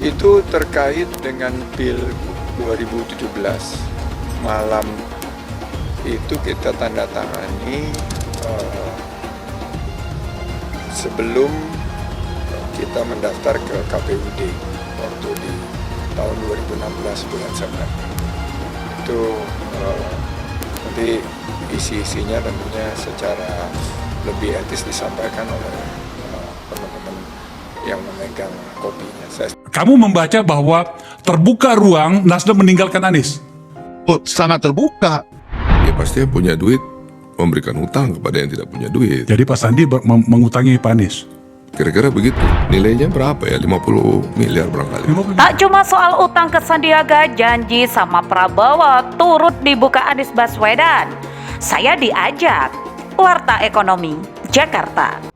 Itu terkait dengan Pil 2017. Malam itu kita tanda tangani sebelum kita mendaftar ke KPUD waktu di tahun 2016 bulan September. Itu nanti isi-isinya tentunya secara lebih etis disampaikan oleh teman-teman yang memegang kopinya. Kamu membaca bahwa terbuka ruang Nasdem meninggalkan Anies? Oh, sangat terbuka. Ya pasti yang punya duit memberikan hutang kepada yang tidak punya duit. Jadi Pak Sandi mengutangi Pak Anies? Kira-kira begitu. Nilainya berapa ya? 50 miliar barangkali. Tak cuma soal utang ke Sandiaga, janji sama Prabowo turut dibuka Anies Baswedan. Saya diajak. Warta Ekonomi, Jakarta.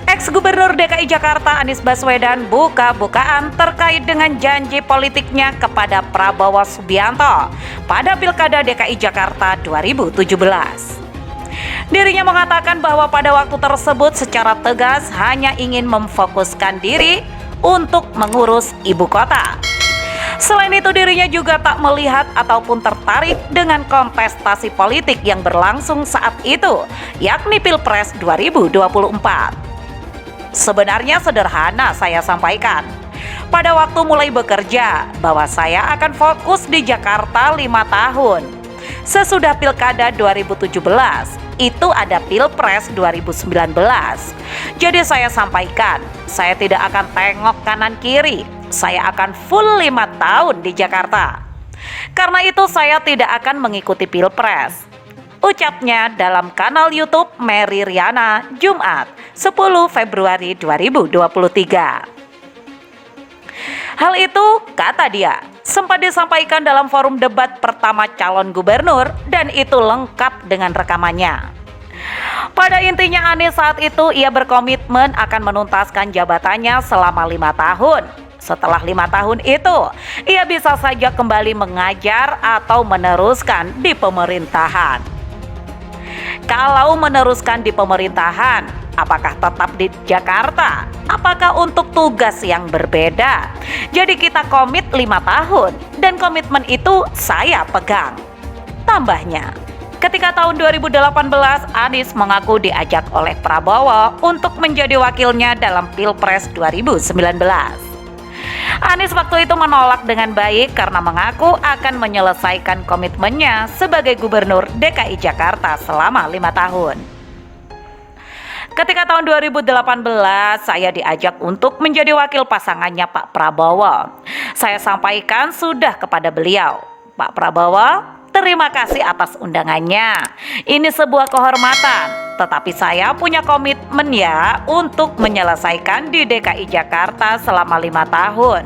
Ex-Gubernur DKI Jakarta Anies Baswedan buka-bukaan terkait dengan janji politiknya kepada Prabowo Subianto pada Pilkada DKI Jakarta 2017. Dirinya mengatakan bahwa pada waktu tersebut secara tegas hanya ingin memfokuskan diri untuk mengurus ibu kota. Selain itu dirinya juga tak melihat ataupun tertarik dengan kontestasi politik yang berlangsung saat itu, yakni Pilpres 2024. Sebenarnya sederhana saya sampaikan. Pada waktu mulai bekerja, bahwa saya akan fokus di Jakarta 5 tahun. Sesudah Pilkada 2017, itu ada Pilpres 2019. Jadi saya sampaikan, saya tidak akan tengok kanan kiri. Saya akan full 5 tahun di Jakarta. Karena itu saya tidak akan mengikuti Pilpres. Ucapnya dalam kanal YouTube Mary Riana, Jumat 10 Februari 2023. Hal itu, kata dia, sempat disampaikan dalam forum debat pertama calon gubernur dan itu lengkap dengan rekamannya. Pada intinya Anies saat itu ia berkomitmen akan menuntaskan jabatannya selama 5 tahun. Setelah 5 tahun itu, ia bisa saja kembali mengajar atau meneruskan di pemerintahan. Kalau meneruskan di pemerintahan, apakah tetap di Jakarta? Apakah untuk tugas yang berbeda? Jadi kita komit 5 tahun dan komitmen itu saya pegang. Tambahnya, ketika tahun 2018 Anies mengaku diajak oleh Prabowo untuk menjadi wakilnya dalam Pilpres 2019. Anies waktu itu menolak dengan baik karena mengaku akan menyelesaikan komitmennya sebagai gubernur DKI Jakarta selama 5 tahun. Ketika tahun 2018 saya diajak untuk menjadi wakil pasangannya Pak Prabowo. Saya sampaikan sudah kepada beliau, Pak Prabowo, terima kasih atas undangannya. Ini sebuah kehormatan, tetapi saya punya komitmen ya untuk menyelesaikan di DKI Jakarta selama 5 tahun.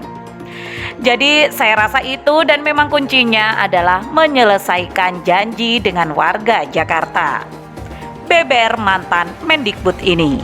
Jadi saya rasa itu dan memang kuncinya adalah menyelesaikan janji dengan warga Jakarta. Beber mantan Mendikbud ini.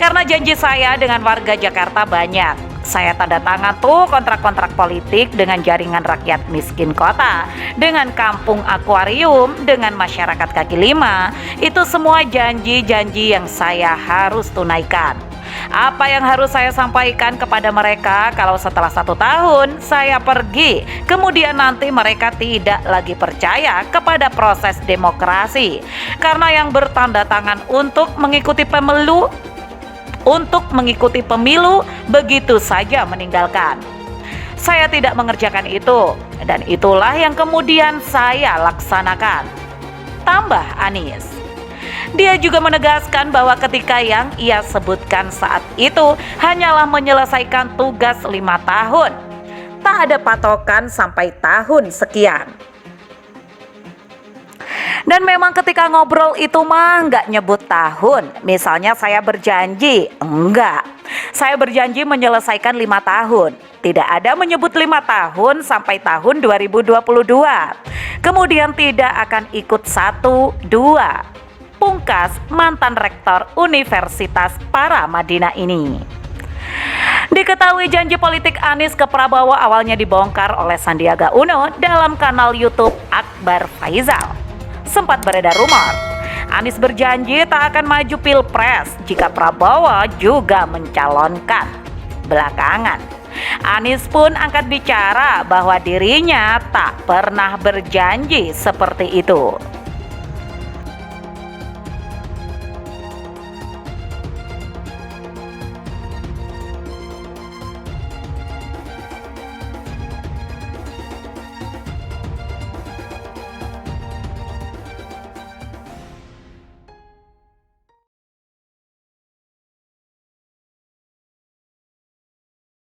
Karena janji saya dengan warga Jakarta banyak. Saya tanda tangan tuh kontrak-kontrak politik dengan jaringan rakyat miskin kota, dengan kampung akuarium, dengan masyarakat kaki lima. Itu semua janji-janji yang saya harus tunaikan. Apa yang harus saya sampaikan kepada mereka kalau setelah 1 tahun saya pergi, kemudian nanti mereka tidak lagi percaya kepada proses demokrasi karena yang bertanda tangan untuk mengikuti pemilu begitu saja meninggalkan. Saya tidak mengerjakan itu dan itulah yang kemudian saya laksanakan. Tambah Anies. Dia juga menegaskan bahwa ketika yang ia sebutkan saat itu hanyalah menyelesaikan tugas 5 tahun. Tak ada patokan sampai tahun sekian. Dan memang ketika ngobrol itu mah nggak nyebut tahun. Misalnya saya berjanji, enggak. Saya berjanji menyelesaikan 5 tahun. Tidak ada menyebut 5 tahun sampai tahun 2022. Kemudian tidak akan ikut 1, 2. Pungkas mantan rektor Universitas Paramadina ini. Diketahui janji politik Anies ke Prabowo awalnya dibongkar oleh Sandiaga Uno dalam kanal YouTube Akbar Faizal. Sempat beredar rumor, Anies berjanji tak akan maju pilpres jika Prabowo juga mencalonkan. Belakangan, Anies pun angkat bicara bahwa dirinya tak pernah berjanji seperti itu.